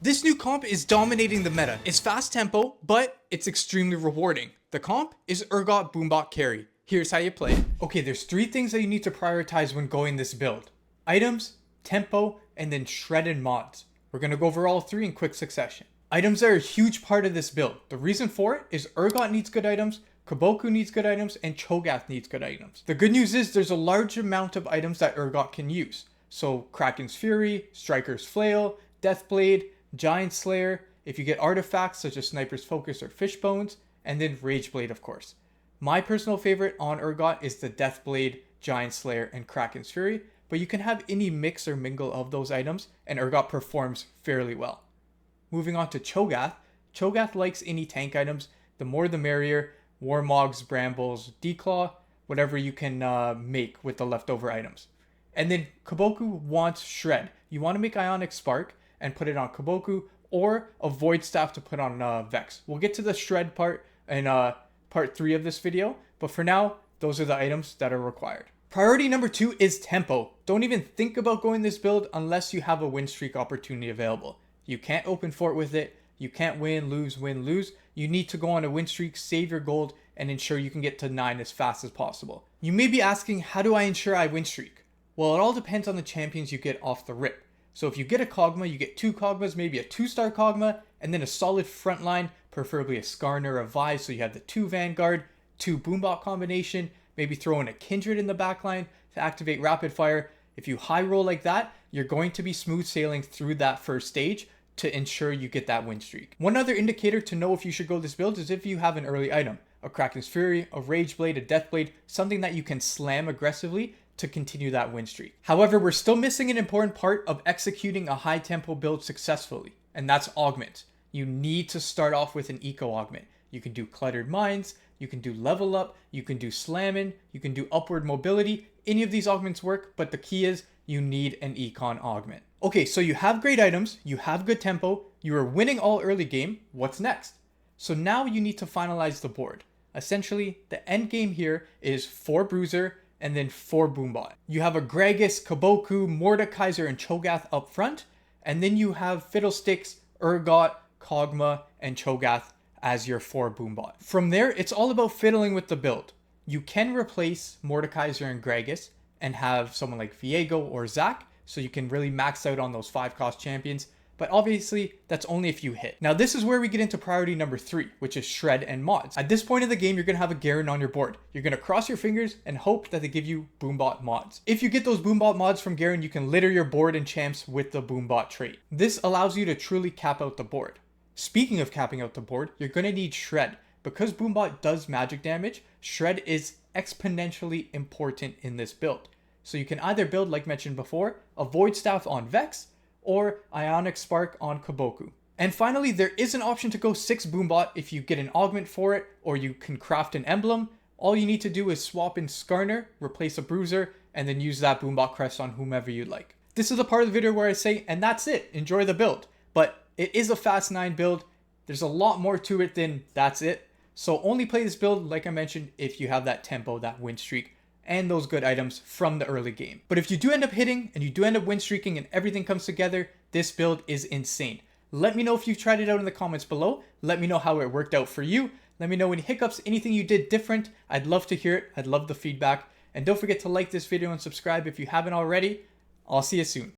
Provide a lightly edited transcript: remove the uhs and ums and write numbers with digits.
This new comp is dominating the meta. It's fast tempo, but it's extremely rewarding. The comp is Urgot Boombot Carry. Here's how you play it. Okay, there's 3 things that you need to prioritize when going this build. Items, tempo, and then shredded mods. We're gonna go over all 3 in quick succession. Items are a huge part of this build. The reason for it is Urgot needs good items, Kaboku needs good items, and Cho'Gath needs good items. The good news is there's a large amount of items that Urgot can use. So Kraken's Fury, Striker's Flail, Deathblade, Giant Slayer, if you get artifacts such as Sniper's Focus or Fishbones, and then Rageblade of course. My personal favorite on Urgot is the Deathblade, Giant Slayer, and Kraken's Fury, but you can have any mix or mingle of those items, and Urgot performs fairly well. Moving on to Cho'Gath. Cho'Gath likes any tank items, the more the merrier, Warmogs, Brambles, Declaw, whatever you can make with the leftover items. And then Kaboku wants Shred. You want to make Ionic Spark and put it on Kaboku, or a Void Staff to put on Vex. We'll get to the Shred part in part 3 of this video, but for now, those are the items that are required. Priority number 2 is tempo. Don't even think about going this build unless you have a win streak opportunity available. You can't open fort with it. You can't win, lose. You need to go on a win streak, save your gold, and ensure you can get to 9 as fast as possible. You may be asking, how do I ensure I win streak? Well, it all depends on the champions you get off the rip. So if you get a Kog'Maw, you get 2 Kog'Maws, maybe a 2-star Kog'Maw, and then a solid frontline, preferably a Skarner or a Vi, so you have the 2 Vanguard, 2 Boombot combination, maybe throw in a Kindred in the backline to activate Rapid Fire. If you high roll like that, you're going to be smooth sailing through that first stage to ensure you get that win streak. One other indicator to know if you should go this build is if you have an early item, a Kraken's Fury, a Rageblade, a Deathblade, something that you can slam aggressively to continue that win streak. However, we're still missing an important part of executing a high tempo build successfully, and that's Augment. You need to start off with an eco augment. You can do Cluttered Mines, you can do Level Up, you can do Slammin', you can do Upward Mobility. Any of these augments work, but the key is you need an econ augment. Okay, so you have great items, you have good tempo, you are winning all early game. What's next? So now you need to finalize the board. Essentially, the end game here is 4 Bruiser, and then 4 Boombot. You have a Gragas, Kaboku, Mordekaiser, and Cho'Gath up front, and then you have Fiddlesticks, Urgot, Kog'Maw, and Cho'Gath as your 4 Boombot. From there, it's all about fiddling with the build. You can replace Mordekaiser and Gragas and have someone like Viego or Zac, so you can really max out on those 5-cost champions, but obviously that's only if you hit. Now this is where we get into priority number 3, which is Shred and mods. At this point of the game, you're gonna have a Garen on your board. You're gonna cross your fingers and hope that they give you Boombot mods. If you get those Boombot mods from Garen, you can litter your board and champs with the Boombot trait. This allows you to truly cap out the board. Speaking of capping out the board, you're gonna need Shred. Because Boombot does magic damage, Shred is exponentially important in this build. So you can either build, like mentioned before, a Void Staff on Vex, or Ionic Spark on Kaboku. And finally, there is an option to go 6 Boombot if you get an augment for it, or you can craft an emblem. All you need to do is swap in Skarner, replace a Bruiser, and then use that Boombot crest on whomever you'd like. This is the part of the video where I say, and that's it, enjoy the build. But it is a fast 9 build. There's a lot more to it than that's it. So only play this build, like I mentioned, if you have that tempo, that win streak, and those good items from the early game. But if you do end up hitting and you do end up win streaking and everything comes together, this build is insane. Let me know if you've tried it out in the comments below. Let me know how it worked out for you. Let me know any hiccups, anything you did different. I'd love to hear it. I'd love the feedback. And don't forget to like this video and subscribe if you haven't already. I'll see you soon.